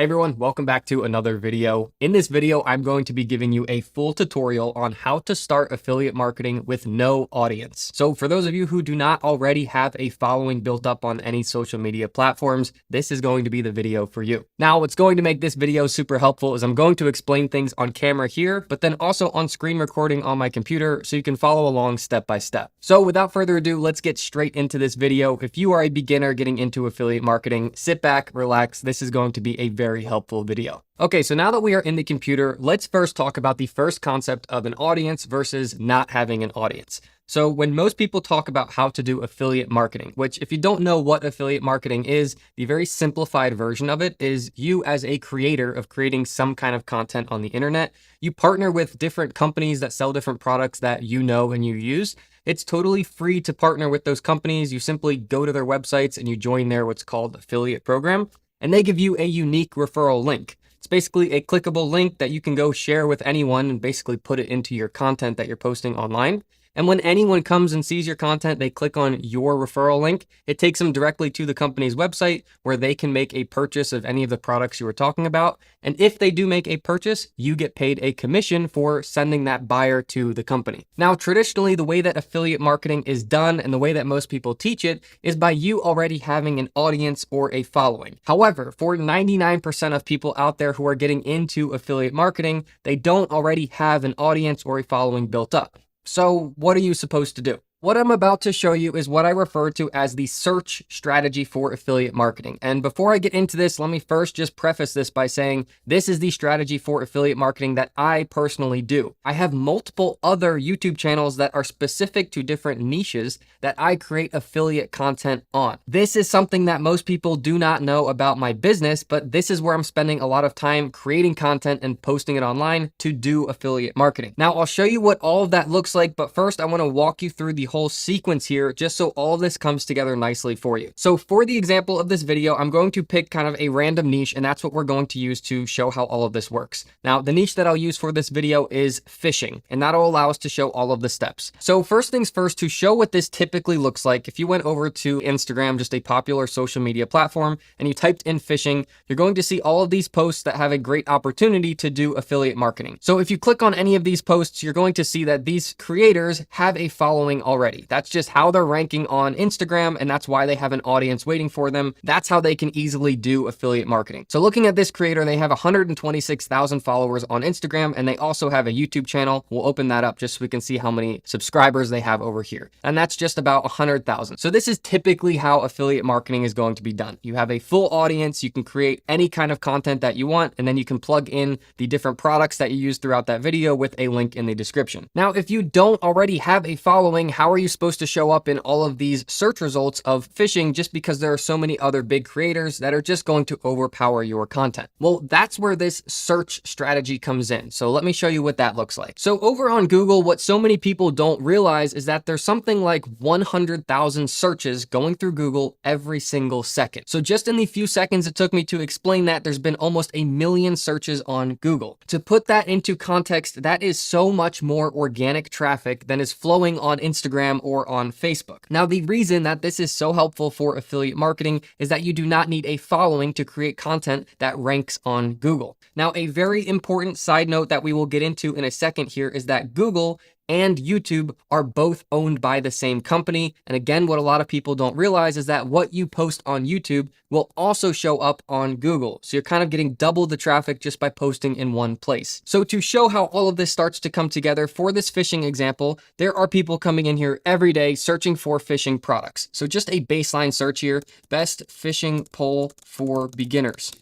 Hey everyone, welcome back to another video. In this video, I'm going to be giving you a full tutorial on how to start affiliate marketing with no audience. So for those of you who do not already have a following built up on any social media platforms, this is going to be the video for you. Now, what's going to make this video super helpful is I'm going to explain things on camera here, but then also on screen recording on my computer so you can follow along step by step. So without further ado, let's get straight into this video. If you are a beginner getting into affiliate marketing, sit back, relax. This is going to be a very helpful video. Okay, so now that we are in the computer, let's first talk about the first concept of an audience versus not having an audience. So when most people talk about how to do affiliate marketing, which if you don't know what affiliate marketing is, the very simplified version of it is you as a creator of creating some kind of content on the internet, you partner with different companies that sell different products that you know and you use. It's totally free to partner with those companies. You simply go to their websites and you join their what's called affiliate program, and they give you a unique referral link. It's basically a clickable link that you can go share with anyone and basically put it into your content that you're posting online. And when anyone comes and sees your content, they click on your referral link. It takes them directly to the company's website where they can make a purchase of any of the products you were talking about. And if they do make a purchase, you get paid a commission for sending that buyer to the company. Now, traditionally, the way that affiliate marketing is done and the way that most people teach it is by you already having an audience or a following. However, for 99% of people out there who are getting into affiliate marketing, they don't already have an audience or a following built up. So what are you supposed to do? What I'm about to show you is what I refer to as the search strategy for affiliate marketing. And before I get into this, let me first just preface this by saying this is the strategy for affiliate marketing that I personally do. I have multiple other YouTube channels that are specific to different niches that I create affiliate content on. This is something that most people do not know about my business, but this is where I'm spending a lot of time creating content and posting it online to do affiliate marketing. Now, I'll show you what all of that looks like, but first I want to walk you through the whole sequence here just so all of this comes together nicely for you. So for the example of this video, I'm going to pick kind of a random niche, and that's what we're going to use to show how all of this works. Now, the niche that I'll use for this video is fishing, and that'll allow us to show all of the steps. So first things first, to show what this typically looks like, if you went over to Instagram, just a popular social media platform, and you typed in fishing, you're going to see all of these posts that have a great opportunity to do affiliate marketing. So if you click on any of these posts, you're going to see that these creators have a following already. That's just how they're ranking on Instagram, and that's why they have an audience waiting for them. That's how they can easily do affiliate marketing. So looking at this creator, they have 126,000 followers on Instagram, and they also have a YouTube channel. We'll open that up just so we can see how many subscribers they have over here. And that's just about 100,000. So this is typically how affiliate marketing is going to be done. You have a full audience, you can create any kind of content that you want, and then you can plug in the different products that you use throughout that video with a link in the description. Now, if you don't already have a following, how are you supposed to show up in all of these search results of fishing just because there are so many other big creators that are just going to overpower your content? Well, that's where this search strategy comes in. So let me show you what that looks like. So over on Google, what so many people don't realize is that there's something like 100,000 searches going through Google every single second. So just in the few seconds it took me to explain that, there's been almost 1 million searches on Google. To put that into context, that is so much more organic traffic than is flowing on Instagram or on Facebook. Now, the reason that this is so helpful for affiliate marketing is that you do not need a following to create content that ranks on Google. Now, a very important side note that we will get into in a second here is that Google and YouTube are both owned by the same company. And again, what a lot of people don't realize is that what you post on YouTube will also show up on Google. So you're kind of getting double the traffic just by posting in one place. So to show how all of this starts to come together for this fishing example, there are people coming in here every day searching for fishing products. So just a baseline search here, best fishing pole for beginners.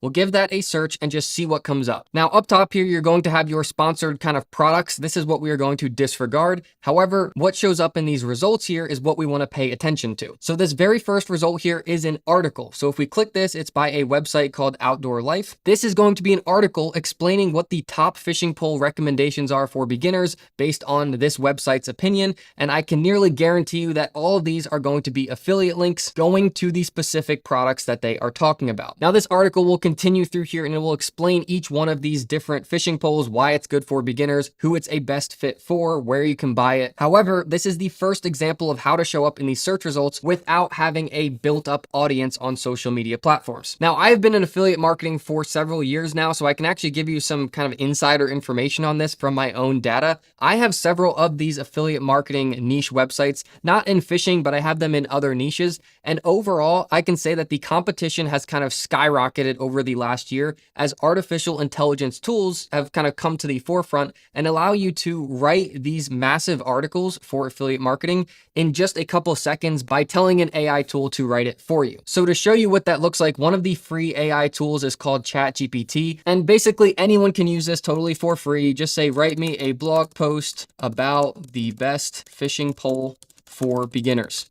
We'll give that a search and just see what comes up. Now, up top here, you're going to have your sponsored kind of products. This is what we are going to disregard. However, what shows up in these results here is what we want to pay attention to. So this very first result here is an article. So if we click this, it's by a website called Outdoor Life. This is going to be an article explaining what the top fishing pole recommendations are for beginners based on this website's opinion. And I can nearly guarantee you that all of these are going to be affiliate links going to the specific products that they are talking about. Now, this article will continue continue through here and it will explain each one of these different fishing poles, why it's good for beginners, who it's a best fit for, where you can buy it. However, this is the first example of how to show up in these search results without having a built-up audience on social media platforms. Now, I've been in affiliate marketing for several years now, so I can actually give you some kind of insider information on this from my own data. I have several of these affiliate marketing niche websites, not in fishing, but I have them in other niches. And overall, I can say that the competition has kind of skyrocketed over the last year as artificial intelligence tools have kind of come to the forefront and allow you to write these massive articles for affiliate marketing in just a couple seconds by telling an AI tool to write it for you. So to show you what that looks like, one of the free AI tools is called ChatGPT, and basically anyone can use this totally for free. Just say, write me a blog post about the best fishing pole for beginners.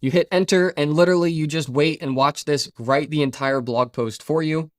You hit enter and literally you just wait and watch this write the entire blog post for you.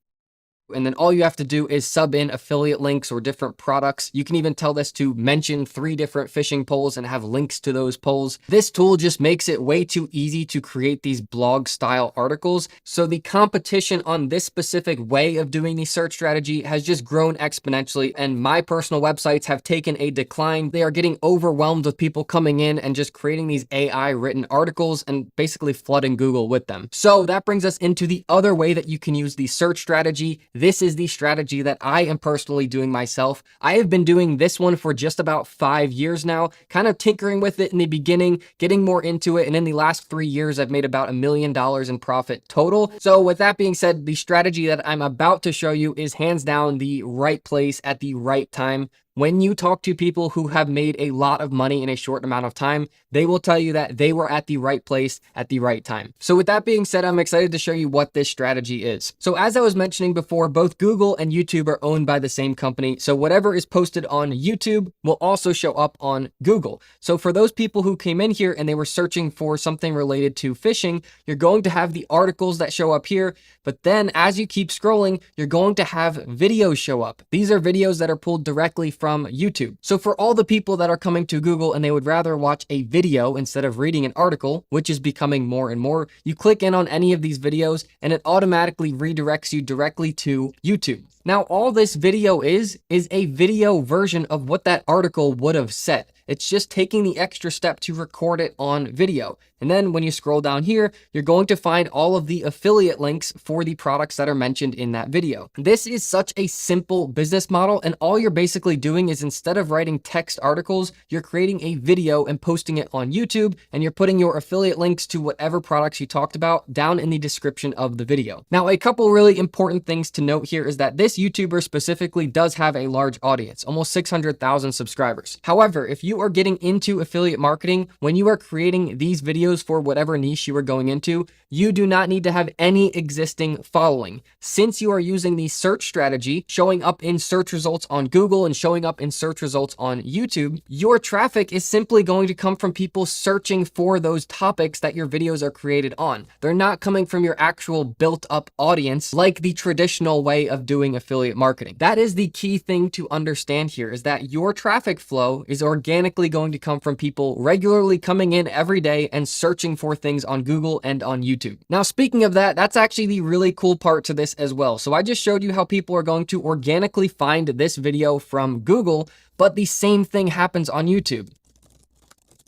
And then all you have to do is sub in affiliate links or different products. You can even tell this to mention 3 different fishing poles and have links to those poles. This tool just makes it way too easy to create these blog style articles. So the competition on this specific way of doing the search strategy has just grown exponentially. And my personal websites have taken a decline. They are getting overwhelmed with people coming in and just creating these AI written articles and basically flooding Google with them. So that brings us into the other way that you can use the search strategy. This is the strategy that I am personally doing myself. I have been doing this one for just about 5 years now, kind of tinkering with it in the beginning, getting more into it. And in the last 3 years, I've made about $1 million in profit total. So with that being said, the strategy that I'm about to show you is hands down the right place at the right time. When you talk to people who have made a lot of money in a short amount of time, they will tell you that they were at the right place at the right time. So with that being said, I'm excited to show you what this strategy is. So as I was mentioning before, both Google and YouTube are owned by the same company. So whatever is posted on YouTube will also show up on Google. So for those people who came in here and they were searching for something related to fishing, you're going to have the articles that show up here. But then as you keep scrolling, you're going to have videos show up. These are videos that are pulled directly from YouTube. So for all the people that are coming to Google and they would rather watch a video instead of reading an article, which is becoming more and more, you click in on any of these videos and it automatically redirects you directly to YouTube. Now, all this video is a video version of what that article would have said. It's just taking the extra step to record it on video. And then when you scroll down here, you're going to find all of the affiliate links for the products that are mentioned in that video. This is such a simple business model. And all you're basically doing is instead of writing text articles, you're creating a video and posting it on YouTube. And you're putting your affiliate links to whatever products you talked about down in the description of the video. Now, a couple really important things to note here is that this YouTuber specifically does have a large audience, almost 600,000 subscribers. However, if you are getting into affiliate marketing, when you are creating these videos for whatever niche you are going into, you do not need to have any existing following. Since you are using the search strategy, showing up in search results on Google and showing up in search results on YouTube, your traffic is simply going to come from people searching for those topics that your videos are created on. They're not coming from your actual built up audience like the traditional way of doing affiliate marketing. That is the key thing to understand here, is that your traffic flow is organically going to come from people regularly coming in every day and searching for things on Google and on YouTube. Now, speaking of that, that's actually the really cool part to this as well. So I just showed you how people are going to organically find this video from Google, but the same thing happens on YouTube.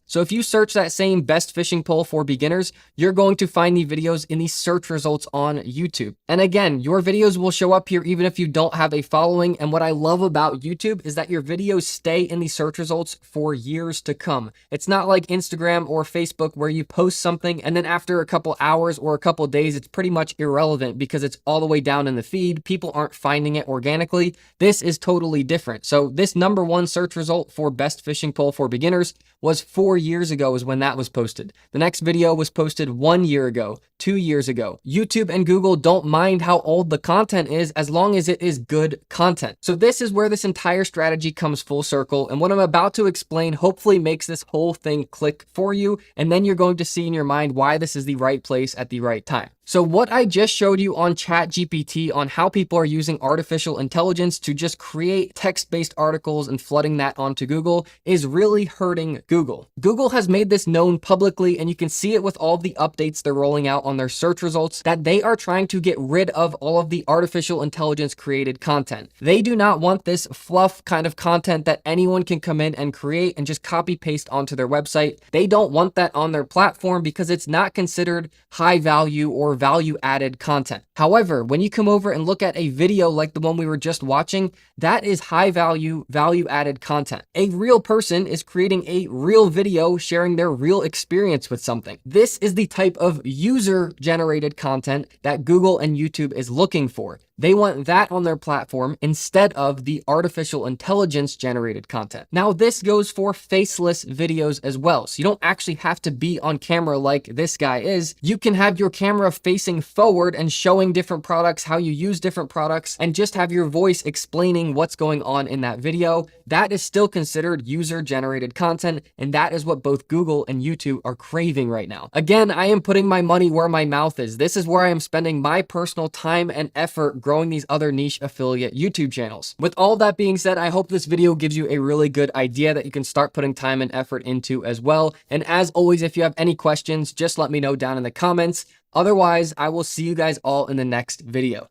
So if you search that same best fishing pole for beginners, you're going to find the videos in the search results on YouTube. And again, your videos will show up here even if you don't have a following. And what I love about YouTube is that your videos stay in the search results for years to come. It's not like Instagram or Facebook where you post something and then after a couple hours or a couple days, it's pretty much irrelevant because it's all the way down in the feed. People aren't finding it organically. This is totally different. So this #1 search result for best fishing pole for beginners was 4 years ago is when that was posted. The next video was posted 1 year ago, 2 years ago. YouTube and Google don't mind how old the content is as long as it is good content. So this is where this entire strategy comes full circle. And what I'm about to explain hopefully makes this whole thing click for you. And then you're going to see in your mind why this is the right place at the right time. So what I just showed you on ChatGPT on how people are using artificial intelligence to just create text-based articles and flooding that onto Google is really hurting Google. Google has made this known publicly, and you can see it with all the updates they're rolling out on their search results, that they are trying to get rid of all of the artificial intelligence created content. They do not want this fluff kind of content that anyone can come in and create and just copy paste onto their website. They don't want that on their platform because it's not considered high value or value added content. However, when you come over and look at a video like the one we were just watching, that is high value, value added content. A real person is creating a real video sharing their real experience with something. This is the type of user generated content that Google and YouTube is looking for. They want that on their platform instead of the artificial intelligence generated content. Now, this goes for faceless videos as well. So you don't actually have to be on camera like this guy is. You can have your camera facing forward and showing different products, how you use different products, and just have your voice explaining what's going on in that video. That is still considered user generated content, and that is what both Google and YouTube are craving right now. Again, I am putting my money where my mouth is. This is where I am spending my personal time and effort growing these other niche affiliate YouTube channels. With all that being said, I hope this video gives you a really good idea that you can start putting time and effort into as well. And as always, if you have any questions, just let me know down in the comments. Otherwise, I will see you guys all in the next video.